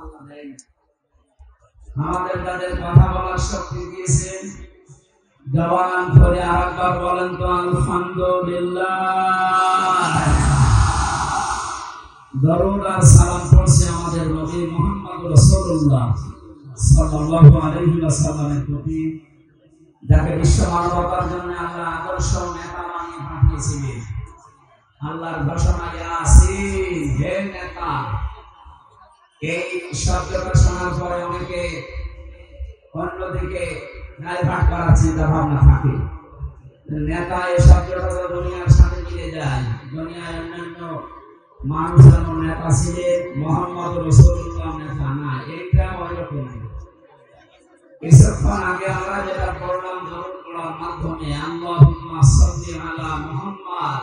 আল্লাহ দেন। আমাদের তাদের কথা বলার শক্তি দিয়েছেন। জবান ধরে আরেকবার বলেন তো আলহামদুলিল্লাহ। দরুদ আর সালাম পড়ছে আমাদের নবী মুহাম্মদ রাসূলুল্লাহ সাল্লাল্লাহু আলাইহি ওয়াসাল্লামের প্রতি, যাকে বিশ্ব মানবতার জন্য আল্লাহ আদর্শ নেতা বানিয়ে পাঠিয়েছিলেন। আল্লাহর ঘোষণা ইয়াসিন, হে নেতা। এই শব্দটা শোনার পরে অনেকে অন্যদিকে ডাইভার্ট করার চিন্তা ভাবনা থাকে। নেতা এই শব্দটা তো দুনিয়ার সাথে মিলে যায়। দুনিয়ায় অন্যান্য মানুষ যেমন নেতা ছিলেন, মুহাম্মদ রাসূলুল্লাহ নেতা না, এইটা ওইরকম। কিছুক্ষণ আগে আমরা যেটা পড়লাম দরুদ পড়ার মাধ্যমে, আল্লাহুম্মা সাল্লি আলা মুহাম্মদ,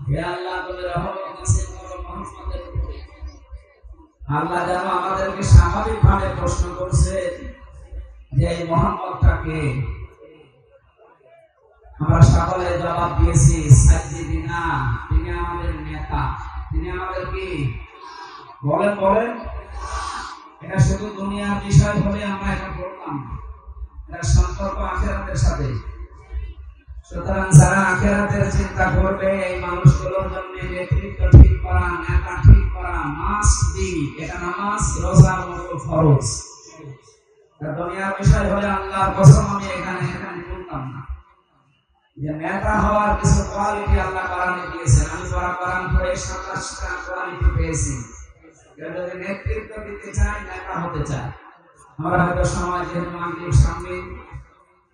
হে আল্লাহ তুমি রহমত নাযিল করো মুহাম্মদের উপরে। আল্লাহ যেন আমাদেরকে স্বাভাবিকভাবে প্রশ্ন করছে যে এই মুহাম্মদটা কে। আমরা সকলে জবাব দিয়েছি সাইয়্যিদিনা, তিনি আমাদের নেতা, তিনি আমাদের কি। বলেন বলেন। এটা শুধু দুনিয়ার বিষয় হলে আমরা এটা বললাম না, এটা সম্পর্ক আখিরাতের সাথে। সুতরাং যারা আখিরাতের চিন্তা করবে, এই মানুষগুলোর জন্য নেতৃত্ব ঠিক করা, নেতা ঠিক করা মাস্ট বি। এটা নামাজ রোজার মতো ফরজ। দুনিয়ার বিষয় হলে আল্লাহর কসম আমি এখানে বলতাম না যে নেতা হওয়ার কিছু কোয়ালিটি আল্লাহ কোরআনে দিয়েছেন। আমি কোরআন পড়ে 27টা কোয়ালিটি পেয়েছি। কেউ যদি নেতৃত্ব দিতে চায়, নেতা হতে চায়, আমরা হয়তো সময় যেহেতু মাগরিব সামনে,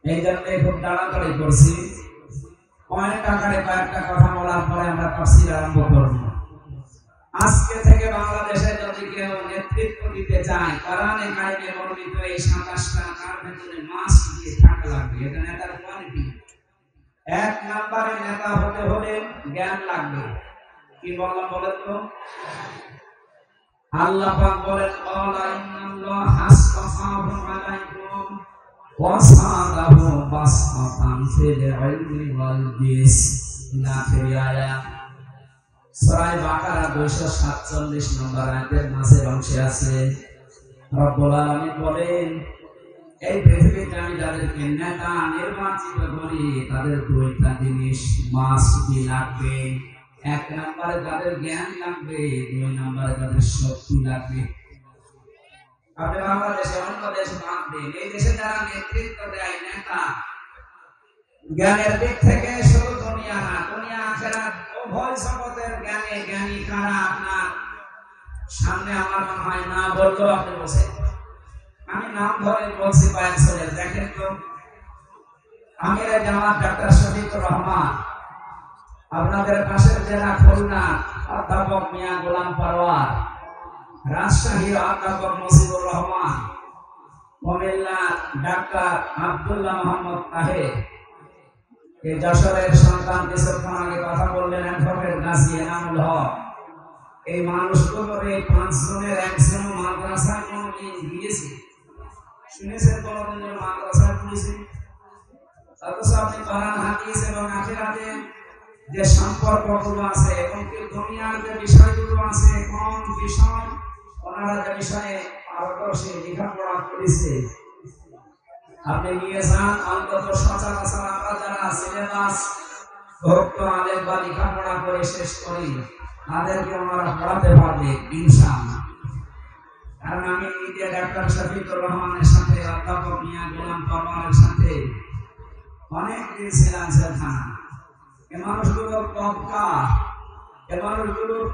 এই জন্য খুব তাড়াতাড়ি করছি। অনেক আকারে কয়েকটা কথা বলার পরে আমরা তাফসীর আরম্ভ করব। আজকে থেকে বাংলাদেশে যদি কেউ নেতৃত্ব দিতে চায়, কোরআনে কারিমে বর্ণিত এই 27টা তার ভেতরে মাস্ট দিয়ে থাকা লাগবে। এটা নেতার কোয়ালিটি। এক নম্বরে নেতা হতে হলে জ্ঞান লাগবে। কি বললাম বলেন তো? আল্লাহ পাক বলেন ক্বালা ইন্নাল্লাহা হাসসাফাহু আলাইকুম ওয়া সাদাহু বাসতান ফিল ইলমি ওয়াল জিসম। আখির আয়াত সূরা বাকারা 247 নম্বর আয়াতের মাঝের অংশে আছে। রব্বুল আলামিন বলেন, এই পৃথিবীতে আমি যাদেরকে নেতা নির্বাচিত করি, তাদের দুইটা জিনিস মাস্ট বি লাগবে। এক নম্বরে তাদের জ্ঞান লাগবে, দুই নম্বরে তাদের শক্তি লাগবে। আপনি বাংলাদেশে অন্য দেশ বাদ দিন, এই দেশে যারা নেতৃত্ব দেয় নেতা, জ্ঞানের দিক থেকে শুধু দুনিয়া না, দুনিয়া আখিরাত উভয় জগতের জ্ঞানে জ্ঞানী কারা আপনার সামনে আমার মনে হয় না বললেও আপনি বলছেন। আমি নাম ধরে বলছি কয়েকজনের, দেখেন তো। আমিরে জামাত ডাক্তার শফিকুর রহমান, আপনাদের পাশের জেলা খুলনা অধ্যাপক মিয়া গোলাম পরওয়ার, রাজশাহীর অধ্যাপক মুজিবুর রহমান, কুমিল্লা ডাক্তার আব্দুল্লাহ মোহাম্মদ তাহের, এই যশোরের সন্তান কিছুক্ষণ আগে কথা বললেন অ্যাডভোকেট গাজী এনামুল হক। এই মানুষগুলোর এই 5 জনের একজন মাদ্রাসায় কোনদিন গিয়েছে? শুনেছেন কোনদিন মাদ্রাসায় পড়েছে? অথচ আপনি কোরআন হাদিস এবং আখিরাতের যে সম্পর্কগুলো আছে এবং দুনিয়ার যে বিষয়গুলো আছে, কোন বিষয় ওনারা যে বিষয়ে পারদর্শী লেখাপড়া করেছে, আপনি নিয়ে যান। অন্তত সচরাচর আমরা যারা সিলেবাস ভক্ত আলেম বা লেখাপড়া করে শেষ করি, তাদেরকে ওনারা পড়াতে পারবে ইনশাআল্লাহ। কারণ আমি নিজে ডাক্তার শফিকুর রহমানের সাথে, অধ্যাপক মিয়া গোলাম পরওয়ারের সাথে অনেক দিন ছিলাম সেখানে। এ মানুষগুলোর তবকা, এ মানুষগুলোর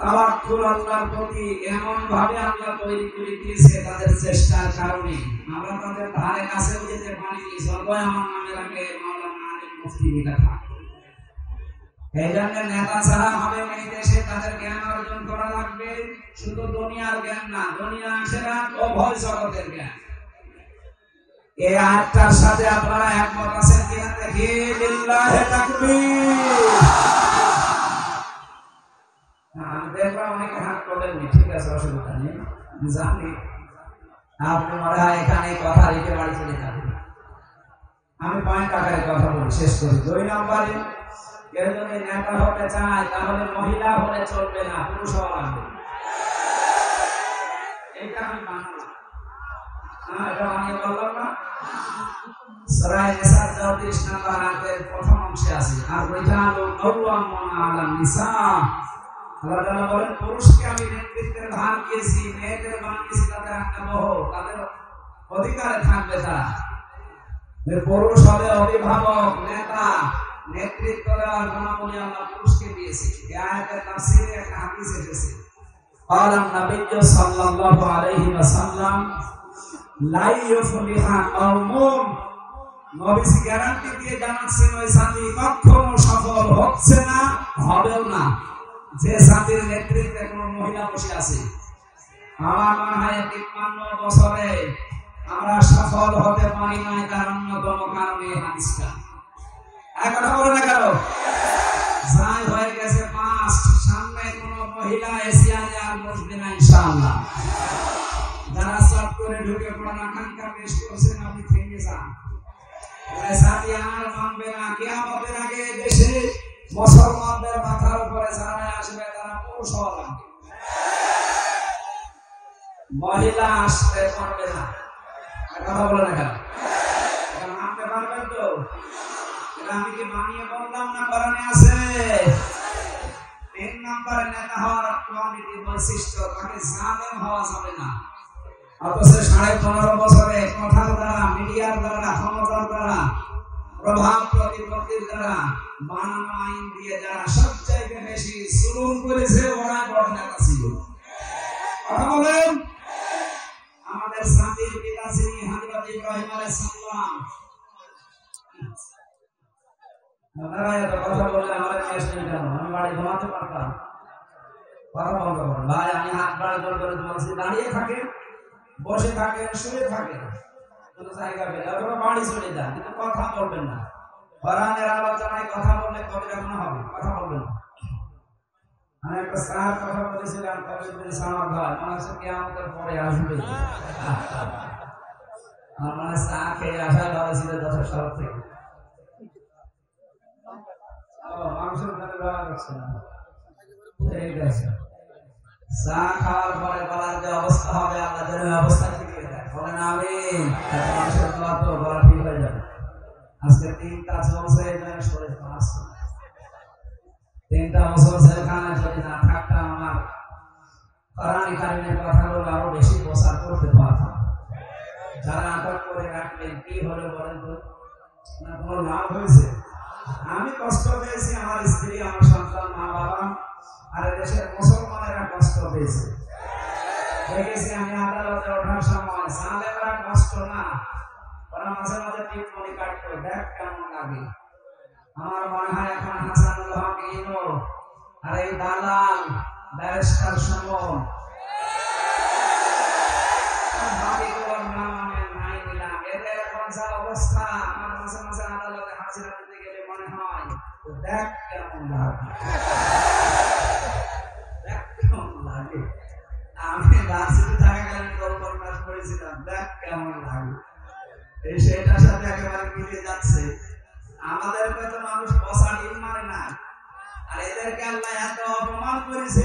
তাওয়াক্কুল আল্লাহর প্রতি এমন ভাবে আল্লাহ তৈরি করে দিয়েছে তাদের চেষ্টার কারণে। আমরা তাদের ধারে কাছে যেতে পারিনি। সবাই আমার নামের আগে মাওলানা আলী মুফতি লেখা থাকে। এই জন্য নেতা যারা হবে এই দেশে, তাদের জ্ঞান অর্জন করা লাগবে। শুধু দুনিয়ার জ্ঞান না, দুনিয়া আখিরাত উভয় জগতের জ্ঞান। এই আয়াতটার সাথে আপনারা একমত আছেন কিনা দেখি? লিল্লাহি তাকবীর। আমি দেখলাম অনেকে হাত তোলেননি, ঠিক আছে, অসুবিধা নেই, জানি আপনি মনে হয় এখানে কথা রেখে বাড়ি চলে যাবেন। আমি পয়েন্ট আকারে কথা বলি, শেষ করি। 2 নম্বরে, কেউ যদি নেতা হতে চায় তাহলে মহিলা হলে চলবে না, পুরুষ হওয়া লাগবে। এটা আমি বানালাম, এটা বানিয়ে বললাম না। সূরা নিসার 34 নম্বর আয়াতের প্রথম অংশে আছে, আর রিজালু কাওয়ামুনা আলান নিসা। আল্লাহ তাআলা বলেন পুরুষকে আমি নেতৃত্বের ভার দিয়েছি, মেয়েদের বানিয়েছি তাদের আজ্ঞাবহ, তাদের অধিকারে থাকবে তারা। পুরুষ হবে অভিভাবক, নেতা, নেতৃত্ব দেওয়ার গুণাবলী আল্লাহ পুরুষকে দিয়েছে। এই আয়াতের তাফসীরে একটা হাদিস এসেছে, قال النبي صلى الله عليه وسلم لا يفلح قوم, নবীজি গ্যারান্টি দিয়ে জানাচ্ছেন ওই জাতি কখনো সফল হচ্ছে না, হবেও না, যে জাতির নেতৃত্বে কোনো মহিলা বসে আছে। আমার মনে হয় 53 বছরে আমরা সফল হতে পারি নাই, তার অন্যতম কারণ এই হাদিসটা। এক কথা বলে না কেন, যাই হয়ে গেছে পাস্ট, সামনে কোনো মহিলা এশিয়ানে আর বসবে না ইনশাআল্লাহ। যারা সব করে ঢুকে পড়ার আকাঙ্ক্ষা পেশ করছেন আপনি থেমে যান, ওই জাতি আর মানবে না। কিয়ামতের আগে দেশে মুসলমানদের মাথার উপরে যারা আসবে তারা পুরুষ হওয়া লাগবে, মহিলা আসতে পারবে না। কথা বলে না কেন, এটা মানতে পারবেন তো? এটা আমি কি বানিয়ে বললাম না, কোরআনে আছে। 3 নম্বরে নেতা হওয়ার কোয়ালিটি বৈশিষ্ট্য, তাকে জালেম হওয়া যাবে না। অথচ 15.5 বছরে কথার দ্বারা, মিডিয়ার দ্বারা, ক্ষমতার দ্বারা, প্রভাব প্রতিপত্তির দ্বারা, বানানো আইন দিয়ে যারা সবচাইতে বেশি জুলুম করেছে ওরা বড় নেতা ছিল। কথা বলেন, আমাদের জাতির পিতা যিনি হযরত ইব্রাহিম আলাইহিস সালাম, আপনারা এত কথা বললে আমাদের আসলে কেন? আমি বাড়ি ঘুমাতে পারতাম। কথা বন্ধ করুন ভাই, আমি হাত বাড়ি জোর করে বলছি, দাঁড়িয়ে থাকে, বসে থাকে, শুয়ে থাকে, কোনো জায়গা পেলে অথবা বাড়ি চলে যান, কিন্তু কথা বলবেন না। কোরআনের আলোচনায় কথা বললে কবে যখন হবে, কথা বলবেন না। আমি একটা স্যার কথা বলেছিলাম, কবে যদি সামার ভাই মনে হচ্ছে কিয়ামতের পরে আসবে। আমার মনে চা খেয়ে আসা ধরেছিল 10 সাল থেকে। মানুষের কাছে দেওয়া যাচ্ছে না, ঠিক আছে। চা খাওয়ার পরে গলার যে অবস্থা হবে আল্লাহ যেন অবস্থা ঠিক হয়ে যায়, বলেন আমিন। মানুষের গলা তো গলা ঠিক হয়ে যাবে। আজকে 3টা চলছে, এই জন্য শরীর খারাপ। 3টা বছর জেলখানায় যদি না থাকতাম, আমার কোরআন কারিমের কথাগুলো আরো বেশি প্রচার করতে পারতাম। যারা আটক করে রাখলেন কি হলো বলেন তো? না কোনো লাভ হয়েছে? আমি কষ্ট পেয়েছি, আমার স্ত্রী, আমার সন্তান, মা বাবা, আর দেশের মুসলমানেরা কষ্ট পেয়েছে। দেখেছি আমি আদালতে ওঠার সময় জালেমরা কষ্ট না, ওরা মাঝে মাঝে টিপ্পনি কাটতো, দেখ কেমন লাগে। আমার মনে হয় এখন হাসানুল হক ইনো আর এই দালাল ব্যারিস্টার সুমন এদের এখন যা অবস্থা, আমার মাঝে মাঝে আদালতে হাজিরা দিতে গেলে মনে হয় দেখ কেমন লাগে, দেখ কেমন লাগে। আমি ভার্সিটি থাকাকালীন কল্পনা করেছিলাম দেখ কেমন লাগে, এই সেটার সাথে একেবারে মিলে যাচ্ছে। আমাদেরকে তো মানুষ বসা ডিম মারে না, আর এদেরকে আল্লাহ এত অপমান করেছে,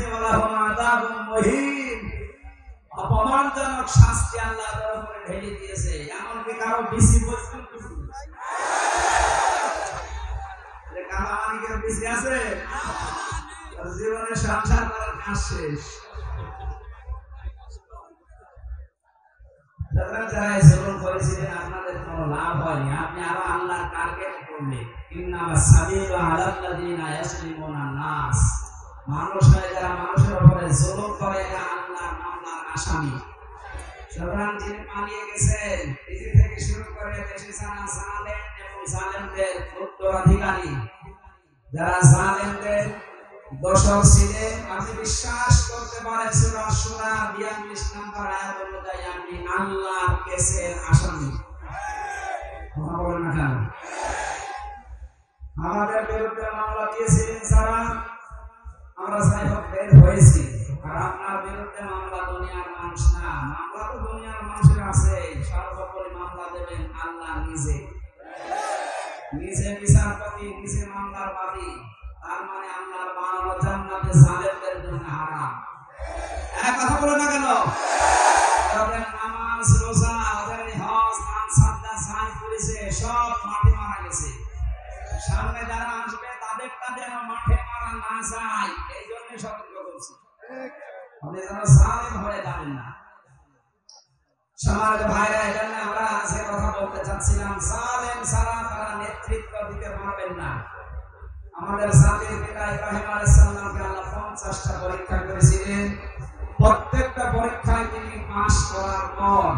অপমানজনক শাস্তি আল্লাহ তার উপরে ঢেলে দিয়েছে। এমনকি কারো বেশি পর্যন্ত কালামানিকের বেশি আছে, জীবনে সংসার করার কাজ শেষ। যারা জুলুম করেছিলেন আপনাদের কোনো লাভ হয়নি, আপনি আরো আল্লাহর টার্গেট করলেন। ইন্নামাস সাবিলু আলাল্লাযিনা ইয়াসলিমুনা নাস, মানুষ হয় যারা মানুষের উপরে জুলুম করে, এরা আল্লাহর মামলার আসামি। সুতরাং যিনি পালিয়ে গেছেন, নিজে থেকে শুরু করে দেশে যারা জালেম এবং জালেমদের উত্তরাধিকারী, যারা জালেমদের দোষর ছিলেন, আপনি বিশ্বাস করতে পারেন সূরা শুরা 42 নম্বর আয়াত অনুযায়ী আপনি আল্লাহর কেসের আসামি। কথা বলেন না কেন? আমাদের বিরুদ্ধে মামলা দিয়েছিলেন যারা, আমরা যাই হোক বের হয়েছি। আর আপনার বিরুদ্ধে মামলা দুনিয়ার মানুষ না, মামলা তো দুনিয়ার মানুষের আছে, সর্বোপরি মামলা দেবেন আল্লাহ নিজে। নিজে বিচারপতি, নিজে মামলার বাদী, তার মানে আল্লাহর বানানো জান্নাতে জালেমদের জন্য হারাম। এক কথা বলে না কেন? যাবেন না। সমাজ ভাইরা, এজন্য আমরা আজকে কথা বলতে চাচ্ছিলাম, জালেম ছাড়া তারা নেতৃত্ব দিতে পারবেন না। আমাদের জাতির পিতা ইব্রাহিম আলাইহিস সালামকে আল্লাহ 50টা পরীক্ষা করেছিলেন। প্রত্যেকটা পরীক্ষায় তিনি পাস করার পর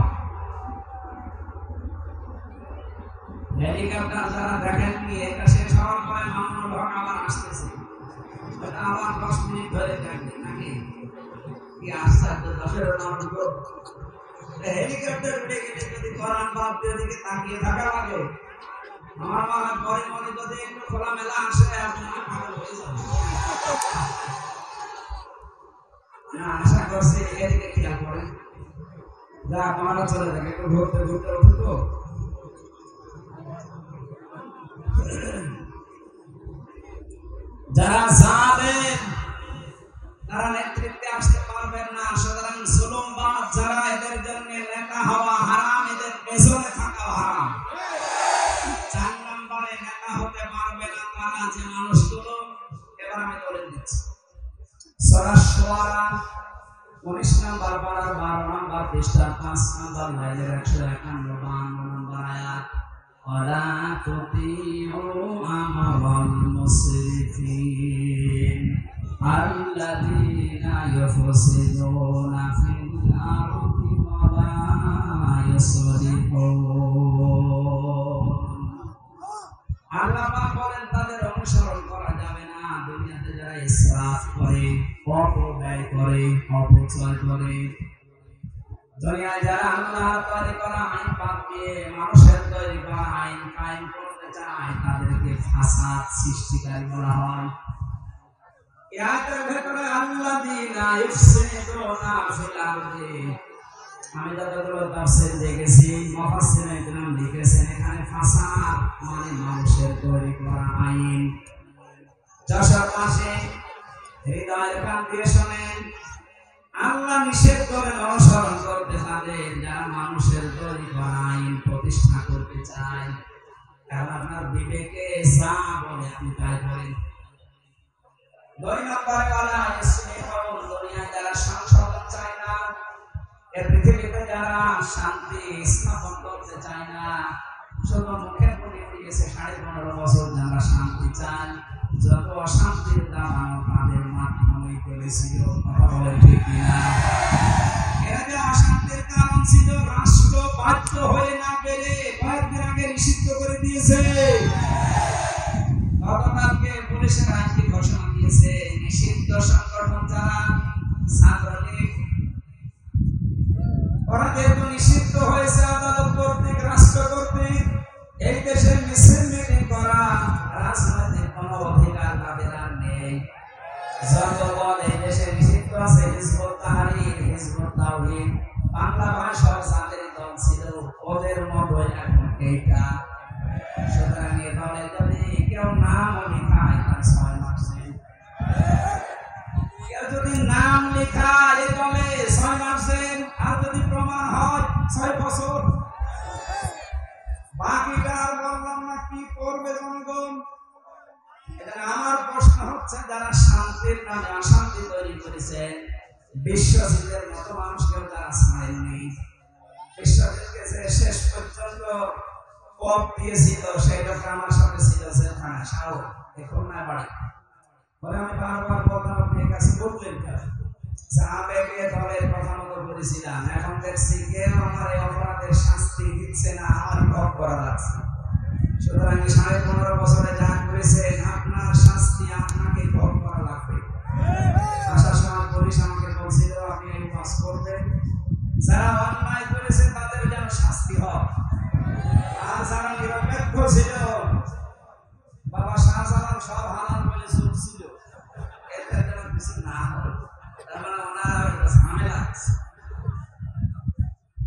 হেলিকপ্টার যারা দেখেননি, এটা শেষ হওয়ার পরে মামুনুল হক আবার আসতেছে, এটা আবার 10 মিনিট ধরে দেখবেন নাকি কি আশ্চর্য। 10-এর নম্বর হেলিকপ্টার উঠে গেলে যদি কোরআন বাদ দিয়ে দিকে তাকিয়ে থাকা লাগে, আমার পরে মনে যদি একটু খোলামেলা আসে আপনার ভালো হয়ে যাবে। আশা করছি এদিকে খেয়াল করেন, যা আপনারা চলে যাবে একটু ঘুরতে ঘুরতে উঠে তো। যারা জালেম তারা নেতৃত্বে আসতে পারবেন না। সুতরাং জুলুমবাজ যারা, এদের জন্য নেতা হওয়া হারাম, এদের পেছনে থাকা হারাম। 4 নম্বরে নেতা হতে পারবে না তারা যে মানুষগুলো, এবার আমি বলে দিচ্ছি। সূরা শুআরা 19 নম্বর পারা 12 নম্বর পৃষ্ঠা 5 নম্বর লাইনের 151 নম্বর আয়াত, ওয়ালা তুতিউ আমরাল মুসরিফিন আল্লাযীনা ইউফসিদুনা ফিল আরদি ওয়া লা ইউসলিহুন। আল্লাহ পাক বলেন তাদের অনুসরণ করা যাবে না। দুনিয়াতে যারা ইসরাফ করে, অপব্যয় করে, অপচয় করে, দুনিয়ায় যারা আল্লাহর তৈরি করা আইন বাদ দিয়ে মানুষের তৈরি করা আইন কায়েম করতে চায়, তাদেরকে ফাসাদ সৃষ্টিকারী বলা হয়। এই আয়াতের ভেতরে আল্লাযীনা ইউফসিদুনা ফিল আরদি, আমি যতগুলো তাফসীর দেখেছি, মুফাসসিরিন একরাম লিখেছেন এখানে ফাসাদ মানে মানুষের তৈরি করা আইন। যশোর মাসে হৃদয়ের কান দিয়ে শোনেন, আল্লাহ নিষেধ করেন অনুসরণ করতে তাদের যারা মানুষের তৈরি করা আইন প্রতিষ্ঠা করতে চায়। কারণ আপনার বিবেকে যা বলে আপনি তাই করেন। 2 নম্বরে বলা ইসলাম, দুনিয়ায় যারা সংশোধন চায় না, এই পৃথিবীতে যারা শান্তি স্থাপন করতে চায় না, শুধু মুখে বলে দিয়েছে 15.5 বছর যারা শান্তি চান, যত অশান্তির দাবানো তাদের মাধ্যমেই চলেছিল। কথা বলে ঠিক কিনা? এরা যে অশান্তির কারণ ছিল, রাষ্ট্র বাধ্য হয়ে না পেরে কয়েকদিন আগে নিষিদ্ধ করে দিয়েছে। গতকালকে পুলিশের আইনটি ঘোষণা দিয়েছে, নিষিদ্ধ সংগঠন যারা ছাত্রলীগ, ওরা যেহেতু নিষিদ্ধ হয়েছে আদালত কর্তৃক, রাষ্ট্র কর্তৃক, এই দেশের মিছিল মিটিং করা রাজনৈতিক কোনো অধিকার তাদের আর নেই। যত দল এই দেশে নিষিদ্ধ আছে, হিজবুত তাহরীর, হিজবুত তাওহীদ, বাংলা ভাষার জাতীয় দল ছিল, ওদের মতো এখন এইটা। সুতরাং এ দলে যদি কেউ নাম লেখায় তার 6 মাস, কেউ যদি নাম লেখায় এ দলে 6 মাস, আর যদি প্রমাণ হয় 6 বছর। বাকিটা আর বললাম না, কি করবে জনগণ? আমার প্রশ্ন হচ্ছে, যারা শান্তির নামে অশান্তি তৈরি করেছে, বিশ্বজিতের মতো মানুষকেও যারা ছাড়েননি, বিশ্বজিৎকে যে শেষ পর্যন্ত কপ দিয়েছিল, সেটা আমার সাথে ছিল সেখানে সাহস এখন না বাড়ি বলে। আমি বারবার বলতাম, আপনি এর কাছে বললেন আবেগে দলের কথা মতো বলেছিলাম, এখন দেখছি কেউ আমার এই অপরাধের শাস্তি দিচ্ছে না, আমার ভোগ করা লাগছে। সুতরাং 15.5 বছরে যা করেছেন, আপনার শাস্তি আপনাকে ভোগ করা লাগবে। আসার সময় পুলিশ আমাকে বলছিল, আপনি এই কাজ করবেন, যারা অন্যায় করেছে তাদের যেন শাস্তি হয়, আর যারা নিরপেক্ষ ছিল, বাবা শাহজালাল সব হালাল বলে চলছিল, এদের যেন কিছু না হয়। তার মানে ওনারা একটা ঝামেলা আছে।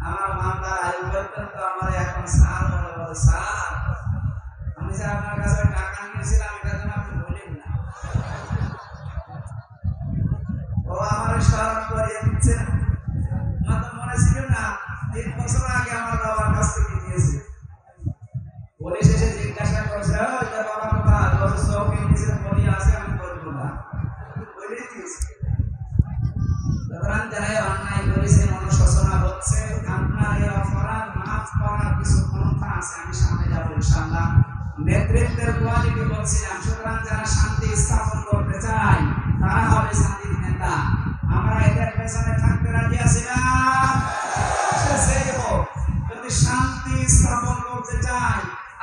আমার মামলার আয়ু বলতেন তো আমার এখন স্যার বলে, বলে স্যার আমি যে আপনার কাছে টাকা নিয়েছিলাম, এটা যেন আপনি বলেন না। ও আমার স্মরণ করিয়ে দিচ্ছে, আমার তো মনে ছিল না 3 বছর আগে আমার বাবার কাছ থেকে দিয়েছে। পুলিশ এসে জিজ্ঞাসা করছে, বাবা কোথায়? বলছে চৌকি নিচে পড়ে আছে, আমি বলবো না, বলে দিয়েছি। সুতরাং যারা অন্যায় করেছেন,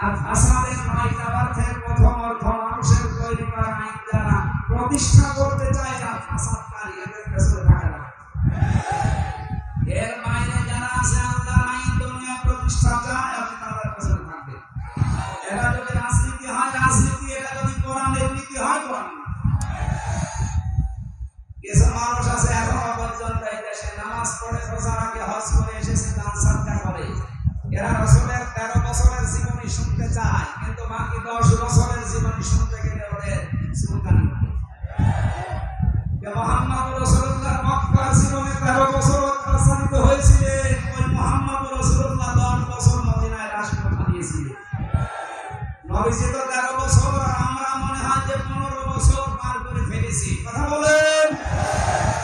আর ফাসাদের 9টা অর্থের প্রথম অর্থ মানুষের তৈরি করা আইন যারা প্রতিষ্ঠা করতে চায় না ফাসাদকারী এদের পেছনে থাকে না। এর বাইরে যারা আছে আল্লাহর আইন দুনিয়া প্রতিষ্ঠা চায় আপনি তাদের পেছনে থাকবেন। এটা যদি রাজনীতি হয় রাজনীতি, এটা যদি কোরআনের নীতি হয় কোরআন। কিছু মানুষ আছে এখনো পর্যন্ত এই দেশে নামাজ পড়ে রোজা রাখে হজ করে এসেছে দান সাদকা করে। এরা রাসূলের 13 বছরের জীবনী শুনতে চায়, কিন্তু বাকি 10 বছরের জীবনী শুনতে গেলে ওদের সুলতানি মুহাম্মদ রাসূলুল্লাহ মক্কার জীবনে 13 বছর অত্যাচারিত হয়েছিলেন। ওই মুহাম্মদ রাসূলুল্লাহ 10 বছর মদিনায় রাষ্ট্র চালিয়েছিলেন। নবীজি তো 13 বছর, আমরা মনে হয় যে 15 বছর পার করে ফেলেছি। কথা বলেন।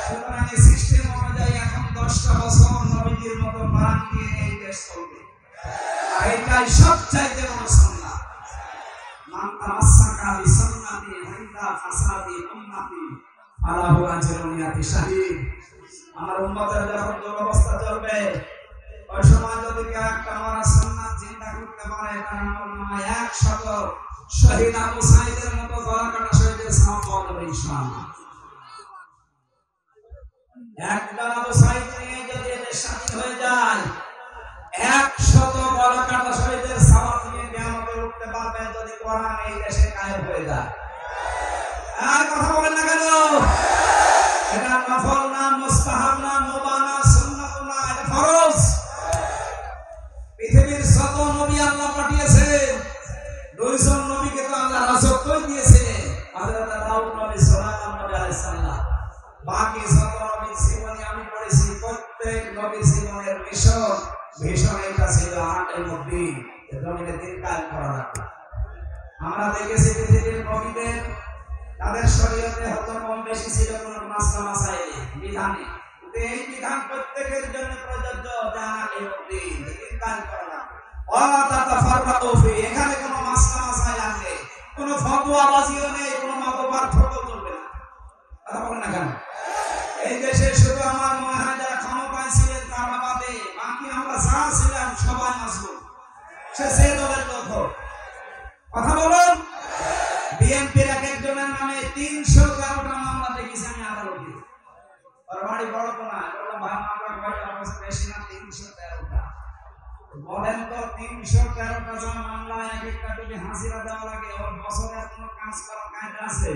সুতরাং এই সিস্টেম অনুযায়ী এখন 10টা বছর নবীজির মতো প্রাণ দিয়ে এই দেশ চলবে। আর এটাই সবচাইতে বড় সুন্নাত। মান তামাসসাকা বিসুন্নতি ইনদা ফাসাদি উম্মতি আলাহু আজরুন ইয়াতি শাহীদ। আমার উম্মতের যখন দুরবস্থা চলবে ওই সময় যদি কেউ একটা আমার সুন্নাত জিন্দা করতে পারে তার আমলনামায় 100 শহীদ আবু সাঈদের মতো গলা কাটা শহীদের সওয়াব পাওয়া যাবে ইনশাআল্লাহ। একবার আবু সাঈদ নিয়ে যদি দেশ স্বাধীন হয়ে যায় 100 গলা কাটা শহীদের সওয়াব নিয়ে কিয়ামতে উঠতে পারবে যদি কোরআন এই দেশে কায়েম হয়ে যায়। আর কথা বলেন না কেন? এটা নফল না, মুস্তাহাব না, মুবাহ না, সুন্নাত না, এটা ফরজ। পৃথিবীর যত নবী আল্লাহ পাঠিয়েছেন 2 জন নবীকে তো আল্লাহ রাজত্বই দিয়েছিলেন, হযরত দাউদ নবী, সুলাইমান নবী আলাইহিস সালাম। বাকি যত নবীর জীবনী আমি পড়েছি, প্রত্যেক নবীর জীবনের ভীষণ এটা ছিল আকিমুদ্দিন, জমিনে দিন কায়েম করা লাগবে। আমরা দেখেছি পৃথিবীর নবীদের তাদের শরীয়তে হয়তো কম বেশি ছিল কোন মাসলা মাসাইলে বিধানে, কিন্তু এই বিধান প্রত্যেকের জন্য প্রযোজ্য যে আকিমুদ্দিন, দিন কায়েম করা লাগবে। ওয়ালা তাতাফাররাকু ফি, এখানে কোনো মাসলা মাসাইল আছে, কোনো ফতোয়াবাজিও নেই, কোনো মতপার্থক্য চলবে না। কথা বলেন না কেন? এই দেশে শুধু আমার মনে হয় যারা ক্ষমতায় ছিলেন তারা বাদে বাকি আমরা যা ছিলাম সবাই মাসলুম, সে যে দলের লোক হোক। কথা বলুন। বিএনপির এক একজনের নামে 313টা মামলা দেখেছি আমি আদালতে। ওর বাড়ি বড় তো না, বললাম ভাই মামলা কয়টা অবস্থা বেশি না 313টা। বলেন তো 313টা যা মামলা এক একটা যদি হাজিরা দেওয়া লাগে ওর বছরে আর কোনো কাজ করার কায়দা আছে?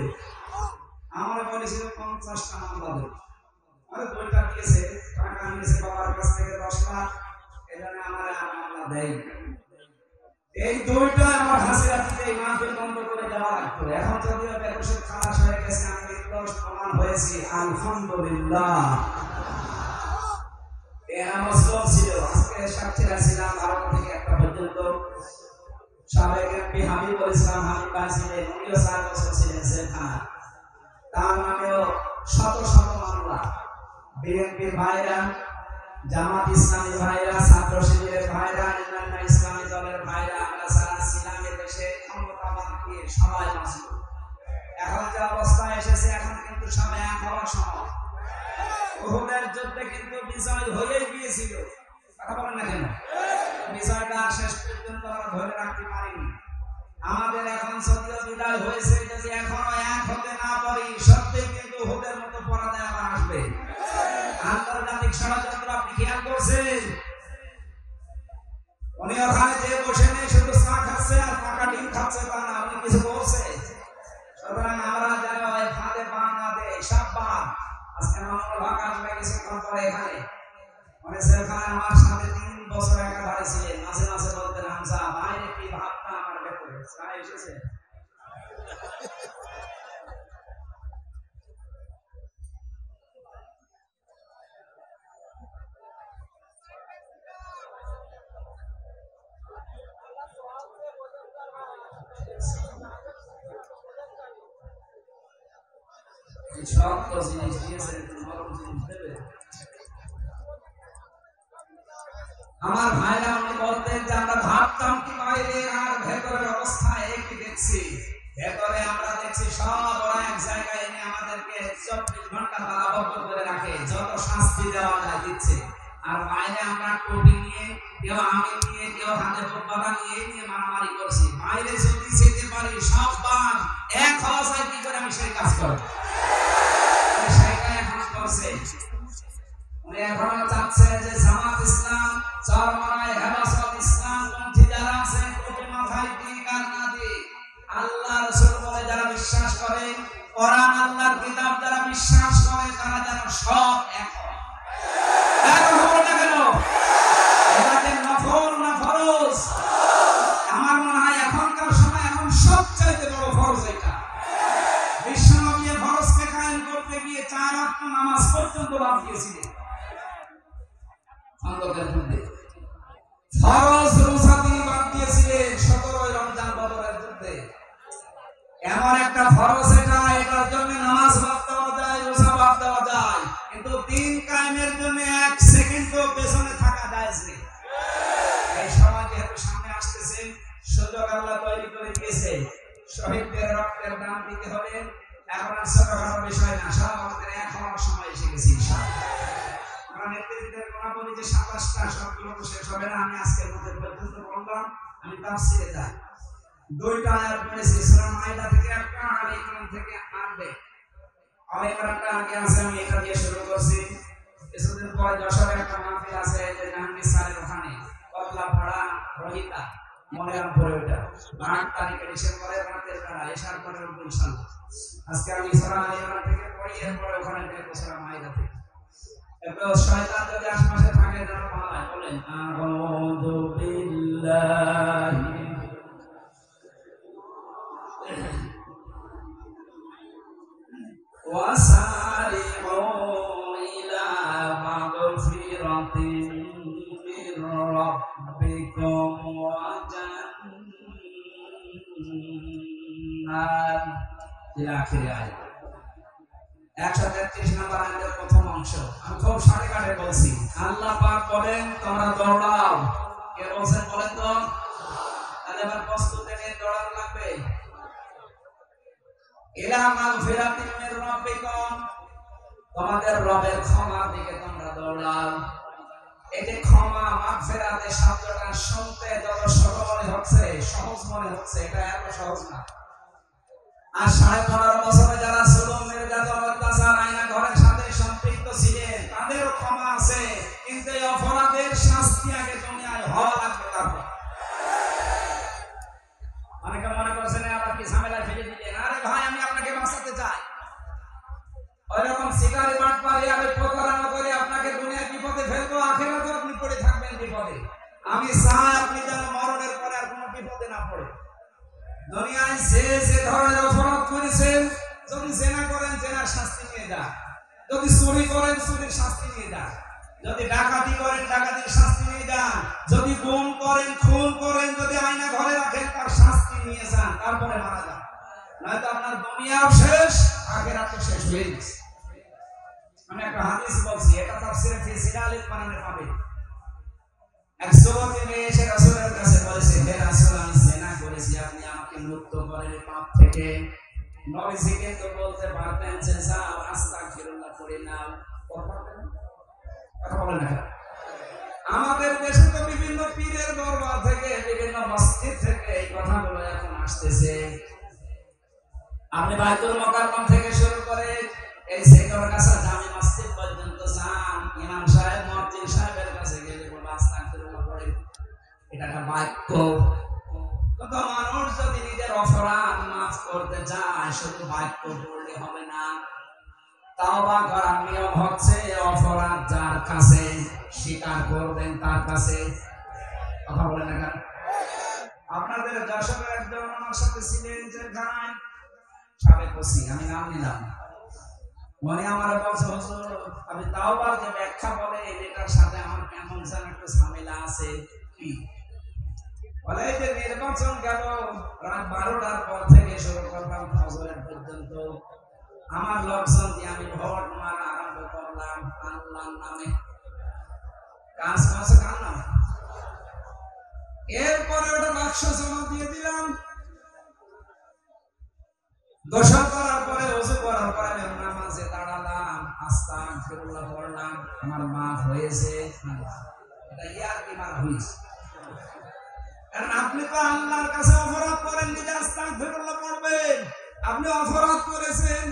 আমার বলেছিল 50টা মামলা দেব। আরে 2টা দিয়েছে, টাকা নিয়েছে বাবার কাছ থেকে 10 লাখ, এজন্য আমার মামলা দেয়। এই 2টা আমার হাজিরা দিতে মাহফিল বন্ধ করে দেওয়া লাগতো। এখন যদিও বেরোসের খালাস হয়ে গেছে, আমি নির্দোষ প্রমাণ হয়েছি, আলহামদুলিল্লাহ। এরা মুসলিম ছিল, আজকে সাক্ষীরা ছিলাম 12 থেকে 1টা পর্যন্ত। সাবেক এমপি হাবিবুল ইসলাম হাবিব ভাই ছিলেন, উনিও 4 বছর ছিলেন জেলখানায়। তার নামেও শত শত মামলা। বিএনপির ভাইরা, জামাত ইসলামী ভাইরা, ছাত্র শিবিরের ভাইরা, অন্যান্য ইসলামী দলের ভাইরা, আমরা যারা ছিলাম দেশে ক্ষমতাবাদ দিয়ে সবাই মাসলুম। এখন যে অবস্থা এসেছে এখন কিন্তু সবাই এক হওয়ার সময়। উহুদের যুদ্ধে কিন্তু বিজয় হয়েই গিয়েছিল। কথা বলেন না কেন? বিজয়টা শেষ পর্যন্ত আমরা ধরে রাখতে পারিনি। আমাদের এখন যদিও বিদায় হয়েছে, যদি এখনো এক হতে না পারি সত্যিই কিন্তু উহুদের মতো পরাজয় আবার আসবে। আন্তর্জাতিক ষড়যন্ত্র আপনি খেয়াল করছেন? উনি ওখানে যে বসে নেই শুধু চা খাচ্ছে আর পাকা ডিম খাচ্ছে তা না, উনি কিছু করছে। সুতরাং আমরা যেন এই ফাঁদে পা না দেই, সাবধান। আজকে মামুনুল হক আসবে কিছুক্ষণ পরে এখানে। উনি সেখানে আমার সাথে 3 বছর একাধারে ছিলেন। মাঝে মাঝে বলতেন, হামজা বাইরে কি ভাবনা আমার ভেতরে চা এসেছে। শক্ত জিনিস দিয়েছেন, নরম জিনিস দেবে। আমার ভাইরা উনি বলতেন যে আমরা ভাবতাম কি বাইরে আর ভেতরের অবস্থা একই দেখছি। ভেতরে আমরা দেখছি সব ওরা এক জায়গায় এনে আমাদেরকে 24 ঘন্টা তালাবদ্ধ করে রাখে, যত শাস্তি দেওয়া যায় দিচ্ছে। আর বাইরে আমরা টুপি নিয়ে, কেউ আমি নিয়ে, কেউ হাতে টোপালা নিয়ে মারামারি করছি। বাইরে যদি যেতে পারি সব বাদ এক হওয়া যায় কি করে আমি সেই কাজ করব। সেটাই এখন করছে। উনি এখনো চাচ্ছে যে জামাত ইসলাম, চরমনায় হেফাজত ইসলাম পন্থী যারা আছে, টুপি মাথায় দিক আর না দিক, আল্লাহ রাসূল বলে যারা বিশ্বাস করে, কোরআন আল্লাহর কিতাব যারা বিশ্বাস করে, তারা যেন সব এক হয়। এখন হলো না কেন? এটাকে নফল না ফরজ? আমার মনে হয় এখনকার সময় এখন সবচাইতে বড় ফরজ এটা। বিশ্বনবী ফরজকে কায়েম করতে গিয়ে 4 ওয়াক্ত নামাজ পর্যন্ত বাদ দিয়েছিলেন। খন্দকের যুদ্ধে ফরজ রোজা তিনি বাদ দিয়েছিলেন 17 রমজান বদরের যুদ্ধে। এমন একটা ফরজ এটা, এটার জন্য নামাজ বাদ দেওয়া যায়, রোজা বাদ দেওয়া যায়, কিন্তু দিন কায়েমের জন্য 1 সেকেন্ডও পেছনে থাকা জায়েজ নেই। এই সময় যেহেতু সামনে আসতেছে, সুযোগ আল্লাহ তৈরি করে দিয়েছে, শহীদদের রক্তের দাম দিতে হবে। এখন আর ছোটখাটো বিষয় না, সব আমাদের এক হওয়ার সময় এসে গেছে ইনশাআল্লাহ। আমরা নেতৃত্বের কথা বলি যে 27টা, সবগুলো তো শেষ হবে না। আমি আজকের মধ্যে পর্যন্ত বললাম, আমি তাফসীরে যাই। 2টা আয়াত পড়েছি, সূরা মাইদা থেকে একটা, আলে ইমরান থেকে 8। আলে ইমরানটা আগে আছে, আমি এটা দিয়ে শুরু করছি। কিছুদিন পরে যশোরে একটা মাহফিল আছে, যে জাহাঙ্গীর স্যারের ওখানে, কতলাপাড়া রহিতা মনেরাম পরে ওটা 8 তারিখে ডিসেম্বরের রাতের বেলা এশার পরে ইনশাআল্লাহ। আজকে আমি সূরা আলে ইমরান থেকে পড়ি, এরপরে ওখানে দেখব সূরা মাইদা থেকে। এরপর শয়তান যদি আশপাশে থাকে যেন পালায়। বলেন আউযু বিল্লাহি وسارعوا إلى مغفرة من ربكم وجنة إلى آخر آية। 133 নম্বর আয়াতের প্রথম অংশ। আমি খুব সাড়ে কাটে বলছি। আল্লাহ পাক বলেন তোমরা দৌড়াও। কে বলছেন বলেন তো? তাহলে এবার প্রস্তুতি নিয়ে দৌড়ানো লাগবে। ইলা মাগফিরাতিন মির রাব্বিকুম, তোমাদের রবের ক্ষমার দিকে তোমরা দৌড়াও। এই যে ক্ষমা, মাগফিরাত এই শব্দটা শুনতে যত ছোট মনে হচ্ছে, সহজ মনে হচ্ছে, এটা এত সহজ না। আর 15.5 বছরে যারা জুলুম, নির্যাতন, অত্যাচার, আয়না ঘরের সাথে সম্পৃক্ত ছিলেন, তাদেরও ক্ষমা আছে, কিন্তু এই অপরাধের শাস্তি আগে দুনিয়ায় হওয়া লাগবে। তারপর অনেকে মনে করছেন আবার কি ঝামেলায় ফেলে দিলেন। আরে ভাই, আমি আপনাকে বাঁচাতে চাই। ওইরকম শিকারি বাটপারি আর প্রতারণা করে আপনাকে দুনিয়ার বিপদে ফেলবো, আখিরাতে আপনি পড়ে থাকবেন বিপদে। আমি চাই আপনি যেন মরণের পরে আর কোনো বিপদে না পড়ে। দুনিয়ায় যে ধরনের অপরাধ করেছেন, যদি জেনা করেন জেনার শাস্তি নিয়ে যান, যদি চুরি করেন চুরির শাস্তি নিয়ে যান, যদি ডাকাতি করেন ডাকাতির শাস্তি নিয়ে যান, যদি গুম করেন খুন করেন, যদি আয়না ঘরে রাখেন তার শাস্তি নিয়ে যান, তারপরে মারা যান। নয়তো আপনার দুনিয়াও শেষ, আখিরাতও শেষ হয়ে গেছে। আমি একটা হাদিস বলছি, এটা তাফসীরে ফি সিরালিল মানানে পাবেন। এক যুবতী মেয়ে এসে রাসূলের কাছে বলেছে, হে রাসূল, আমি জিনা করেছি, আপনি আমাকে মুক্ত করেন এই পাপ থেকে। নবীজি কিন্তু বলতে পারতেন যে যাও আস্তাগফিরুল্লাহ করে নাও। কথা বলেন না। আমাদের দেশে তো বিভিন্ন পীরের দরবার থেকে, বিভিন্ন মসজিদ থেকে এই কথাগুলো এখন আসতেছে। আপনি বাইতুল মুকাররম থেকে শুরু করে এই সেকরগাছা জামে মসজিদ পর্যন্ত যান, ইমাম সাহেব, মুয়াজ্জিন সাহেবের কাছে গেলে বলবে আস্তাগফিরুল্লাহ পড়ে। এটা একটা বাক্য। কত মানুষ যদি নিজের অপরাধ মাফ করতে চায়, শুধু বাক্য পড়লে হবে না। তাওবা করার নিয়ম হচ্ছে অপরাধ যার কাছে স্বীকার করবেন তার কাছে। কথা বলেন না কেন? আপনাদের যশোরের একজন আমার সাথে ছিলেন, যে গায় সাবেক ওসি, আমি নাম নিলাম। মনে আমার বলছে, হুজুর আমি তাওবার যে ব্যাখ্যা বলে এটার সাথে আমার কেমন যেন একটা ঝামেলা আছে। কি বলে? এই যে নির্বাচন গেল, রাত 12টার পর থেকে শুরু করলাম ফজরের পর্যন্ত, আমার লোকজন দিয়ে আমি ভোট মারা আরম্ভ করলাম আল্লাহর নামে। কাজ করছে কার নামে? এরপরে ওটা বাক্স জমা দিয়ে দিলাম। গোসল করার পরে, ওযু করার পরে নামাজে দাঁড়ালাম, আস্তাগফিরুল্লাহ আস্তাগফিরুল্লাহ পড়লাম, আমার মাফ হয়েছে, এটা ইয়ার কি মাফ হয়েছে? কারণ আপনি তো আল্লাহর কাছে অপরাধ করেন যে আস্তাগফিরুল্লাহ পড়বেন, আপনি অপরাধ করেছেন।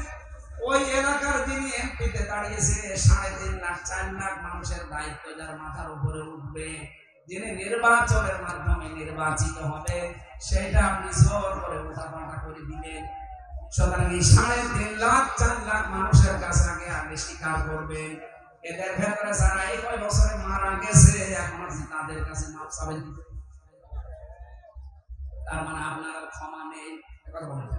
ওই এলাকার যিনি এমপিতে দাঁড়িয়েছে 3.5 লাখ 4 লাখ মানুষের দায়িত্ব যার মাথার উপরে উঠবে, যিনি নির্বাচনের মাধ্যমে নির্বাচিত হবে, সেটা আপনি জোর করে উঠাপাঠা করে দিলেন। সুতরাং এই 3.5 লাখ 4 লাখ মানুষের কাছে আগে স্বীকার করবেন। এদের ভেতরে যারা এই কয় বছরে মারা গেছে এখন আপনি তাদের কাছে মাপ চাবেন। তার মানে আপনার ক্ষমা নেই, এবার বলেন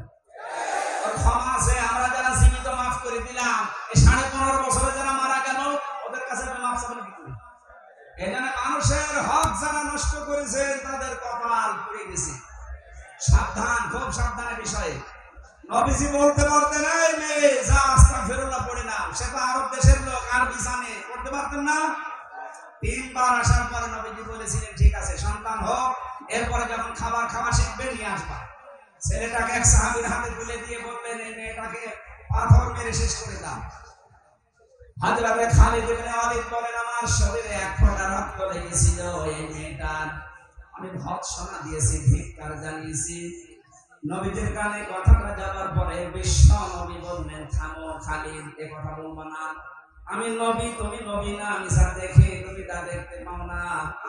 ক্ষমা আছে। আমরা যারা জীবিত মাফ করে দিলাম, এই 15.5 বছরে যারা মারা গেল ওদের কাছে মাফ চাবেন কি করে? এখানে মানুষের হক যারা নষ্ট করেছে তাদের কপাল পুড়ে গেছে। সাবধান, খুব সাবধানের বিষয়ে। নবীজি বলতে পারতেন এই মেয়ে যা আস্তাগফিরুল্লাহ পড়ে নাও, সে তো আরব দেশের লোক, আরবি জানে, পড়তে পারতেন না? 3 বার আসার পরে নবীজি বলেছিলেন ঠিক আছে সন্তান হোক, এরপরে যখন খাবার খাওয়া শিখবে নিয়ে আসবা। ছেলেটাকে এক সাহাবীর হাতে তুলে দিয়ে বললেন এই মেয়েটাকে পাথর মেরে শেষ করে দাও। হযরত খালিদ ইবনে ওয়ালিদ বলেন আমার শরীরে এক ফোঁটা রক্ত লেগেছিল, এই মেয়েটার আমি ভৎসনা দিয়েছি, ধিক্কার জানিয়েছি। নবীজির কানে কথাটা যাওয়ার পরে বিশ্ব নবী বললেন থামো খালিদ, এ কথা বলবা না। আমি নবী, তুমি নবী না। আমি যা দেখি তুমি তা দেখতে পাও না,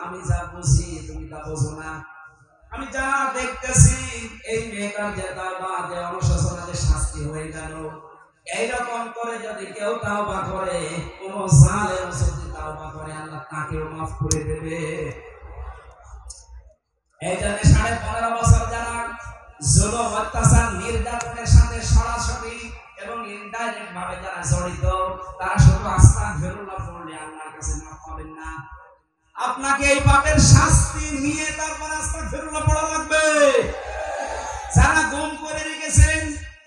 আমি যা বুঝি তুমি তা বোঝো না। আমি যা দেখতেছি এই মেয়েটার যে তাওবা, যে অনুশোচনা, যে শাস্তি হয়ে গেল, এইরকম করে যদি কেউ তাওবা করে, কোন জালেম যদি তাওবা করে, আল্লাহ তাকেও মাফ করে দেবে। এই জন্য 15.5 বছর যারা জুলুম, অত্যাচার, নির্যাতনের সাথে সরাসরি এবং ইনডাইরেক্ট ভাবে যারা জড়িত, তারা শুধু আস্তাগফিরুল্লাহ পড়লে আল্লাহর কাছে মাফ পাবেন না। আপনাকে এই পাপের শাস্তি নিয়ে তারপর আস্তাগফিরুল্লাহ পড়া লাগবে। যারা গুম করে রেখেছেন,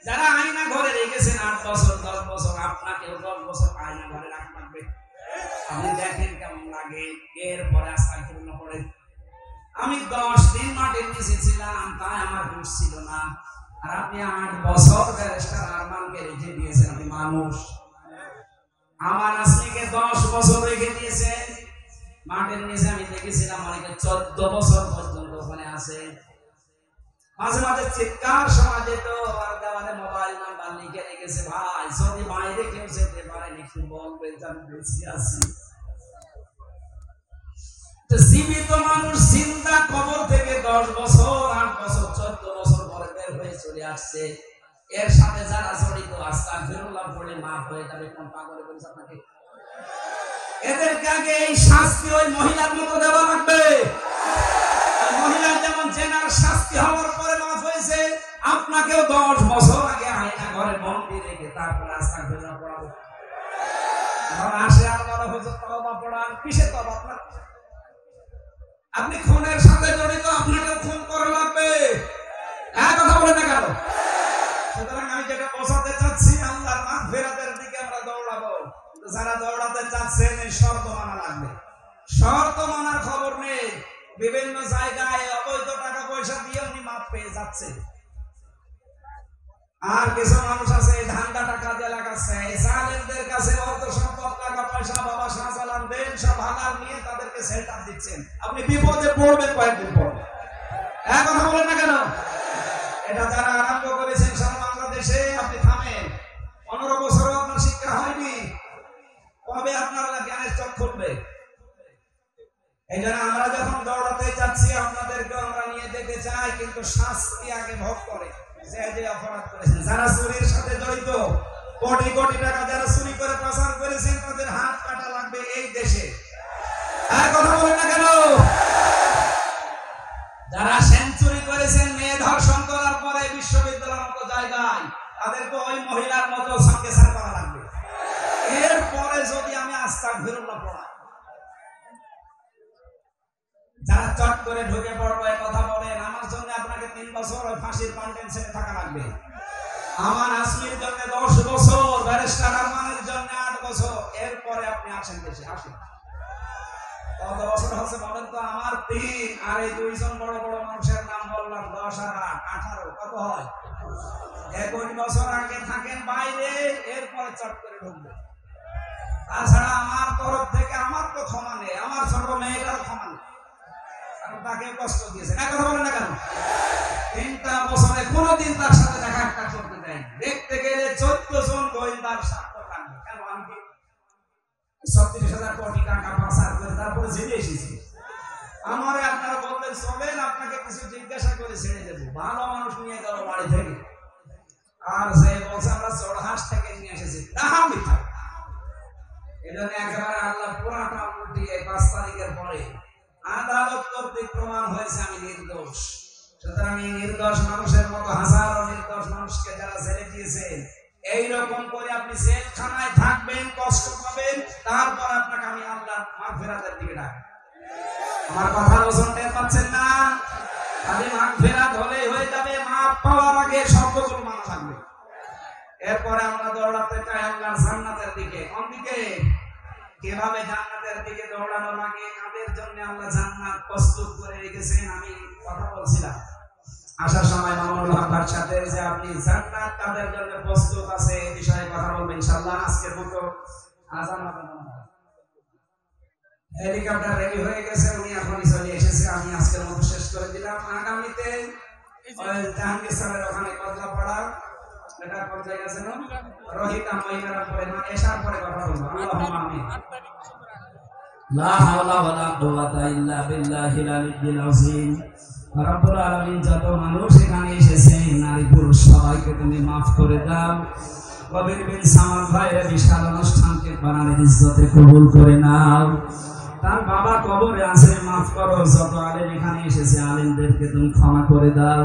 যারা আয়না ঘরে রেখেছেন 8 বছর 10 বছর, আপনাকেও 10 বছর আয়না ঘরে রাখা লাগবে। আপনি দেখেন কেমন লাগে, এরপরে আস্তাগফিরুল্লাহ পড়েন। আমি 10 দিন মাটির নিচে ছিলাম, তাই আমার হুঁশ ছিল না। আর আপনি 8 বছর ব্যারিস্টার আরমানকে রেখে দিয়েছেন। আপনি মানুষ। আমার আসমিকে 10 বছর রেখে দিয়েছেন মাটির নিচে। আমি দেখেছিলাম অনেকে 14 বছর পর্যন্ত ওখানে আছে। মাঝে মাঝে চিৎকার শোনা যেত, আর দেওয়ালে মোবাইল নাম্বার লিখে রেখেছে। ভাই যদি বাইরে কেউ যেতে পারেন একটু বলবেন যে আমি বেঁচে আছি। জীবিত মানুষ জিন্দা কবর থেকে 10 বছর 8 বছর 14 বছর পরে বের হয়ে চলে আসছে। এর সাথে যারা জড়িত আস্তাগফিরুল্লাহ পড়লে মাফ হয়ে যাবে। কোন পাগলে বলছে আপনাকে? এদেরকে আগে এই শাস্তি ওই মহিলার মতো দেওয়া লাগবে। মহিলার যেমন জেনার শাস্তি হওয়ার পরে মাফ হয়েছে, আপনাকেও 10 বছর আগে আয়না ঘরে বন্দি রেখে তারপর আস্তাগফিরুল্লাহ পড়াবো। এখন আসে আর বলা হয়েছে তওবা পড়ান। কিসের তওবা? আপনার আপনি খুনের সাথে জড়িত, আপনাকে খুন করা লাগবে। এক কথা বলে না কেন? সুতরাং আমি যেটা বোঝাতে চাচ্ছি, আল্লাহর মাগফিরাতের দিকে আমরা দৌড়াবো। যারা দৌড়াতে চাচ্ছেন এই শর্ত মানা লাগবে। শর্ত মানার খবর নেই। বিভিন্ন জায়গায় অবৈধ টাকা পয়সা দিয়ে উনি মাপ পেয়ে যাচ্ছে। আর কিছু মানুষ আছে ধান্দা টাকা দিয়ে লাগাচ্ছে। এই জালেমদের কাছে অর্থ সম্পদ, টাকা পয়সা, বাবা শাহজালাল দেন সব হালাল নিয়ে তাদেরকে সেলটার দিচ্ছেন। আপনি বিপদে পড়বেন কয়েকদিন পর। এক কথা বলেন না কেন? এটা যারা আরম্ভ করেছেন সারা বাংলাদেশে, আপনি থামেন। 15 বছরও আপনার শিক্ষা হয়নি, কবে আপনার জ্ঞানের চোখ খুলবে? এই জন্য আমরা যখন দৌড়াতে যাচ্ছি আপনাদেরকে আমরা নিয়ে যেতে চাই, কিন্তু শাস্তি আগে ভোগ করে যে অপরাধ করেছেন। যারা চুরির সাথে জড়িত, কোটি কোটি টাকা যারা চুরি করে পাচার করেছেন, তাদের হাত কাটা লাগবে এই দেশে। আর কথা বলেন না কেন? যারা সেঞ্চুরি করেছেন, মেয়ে ধর্ষণ করার পরে বিশ্ববিদ্যালয়ের মতো জায়গায়, তাদেরকে ওই মহিলার মতো সাংকেসার করা লাগবে। এরপরে যদি আমি আস্তাগফিরুল্লাহ পড়াই, যারা চট করে ঢুকে পড়বো কথা বলেন, আমার জন্য আপনাকে 3 বছর ওই ফাঁসির কন্টেনশনে থাকা লাগবে। আমার আসমির জন্য 10 বছর, ব্যারিস্টার আরমানের জন্য 8 বছর। এরপরে আপনি আসেন দেশে, আসেন। কত বছর হচ্ছে বলেন তো? আমার 3, আর এই 2 জন বড় বড় মানুষের নাম বললাম, 10 আর 8 18, কত হয়? 21 বছর আগে থাকেন বাইরে, এরপরে চট করে ঢুকবে। তাছাড়া আমার তরফ থেকে আমার তো ক্ষমা নেই, আমার ছোট মেয়েটার ক্ষমা নেই, কারণ তাকে কষ্ট দিয়েছে। না কথা বলেন না কেন? 3টা বছরে কোনোদিন তার সাথে দেখা একটা করতে দেয়, দেখতে গেলে 14 জন গোয়েন্দার সাক্ষ্য লাগবে। কেন? আমি 36,000 কোটি টাকা পাচার করে তারপরে জেলে এসেছি। আমারে আপনারা বললেন চলেন, আপনাকে কিছু জিজ্ঞাসা করে ছেড়ে দেবো। ভালো মানুষ নিয়ে গেল বাড়ি থেকে, আর সে বলছে আমরা চড়হাস থেকে নিয়ে এসেছি। তাহা মিথ্যা। এজন্য একেবারে আল্লাহ পুরাটা উল্টিয়ে 5 তারিখের পরে আদালত কর্তৃক প্রমাণ হয়েছে আমি নির্দোষ। সুতরাং এই নির্দোষ মানুষের মতো হাজারো নির্দোষ মানুষকে যারা জেলে দিয়েছেন, এইরকম করে আপনি জেলখানায় থাকবেন, কষ্ট পাবেন, তারপর আপনাকে আমি আল্লাহ মাগফিরাতের দিকে ডাকবো। আমার কথা ওজন টের পাচ্ছেন না? খালি মাগফিরাত হলেই হয়ে যাবে? মাপ পাওয়ার আগে সবগুলো মানা লাগবে। এরপরে আমরা দৌড়াতে চাই আল্লাহর জান্নাতের দিকে। কোন দিকে? কিভাবে জান্নাতের দিকে দৌড়ানো লাগে, কাদের জন্য আল্লাহ জান্নাত প্রস্তুত করে রেখেছেন, আমি কথা বলছিলাম আসার সময় মামুনুল হকের সাথে, যে আপনি জান্নাত কাদের জন্য প্রস্তুত আছে এই বিষয়ে কথা বলবেন ইনশাআল্লাহ। আজকের মতো আজান হবে না, হেলিকপ্টার রেডি হয়ে গেছে, উনি এখনই চলে এসেছে। আমি আজকের মতো শেষ করে দিলাম। আগামীতে জাহাঙ্গীর স্যারের ওখানে কথা পড়া, এটা কোন জায়গা আছে না, রোহিতা মহিলার পরে না, এসার পরে কথা বলবো। আল্লাহুম্মা আমিন। লা হাওলা ওয়ালা কুওয়াতা ইল্লা বিল্লাহিল আলিয়্যিল আযীম। রব্বুল আলামিন, যত মানুষ এখানে এসেছে নারী পুরুষ সবাইকে তুমি মাফ করে দাও। কবির বিন সামাদ ভাইয়ের বিশাল অনুষ্ঠানকে বানানের ইজ্জতে কবুল করে নাও। তার বাবা কবরে আছে, মাফ করো। যত আলেম এখানে এসেছে আলেমদেরকে তুমি ক্ষমা করে দাও।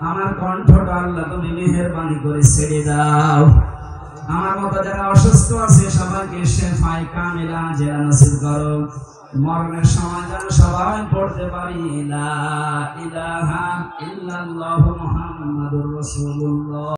আমার কণ্ঠটা আল্লাহ তুমি মেহেরবানি করে ছেড়ে দাও। আমার মতো যারা অসুস্থ আছে সবাইকে শেফায়ে কামিলা জেলা নসিব করো। মরণের সময় যেন সবাই পড়তে পারি লা ইলাহা ইল্লাল্লাহু মুহাম্মাদুর রাসূলুল্লাহ।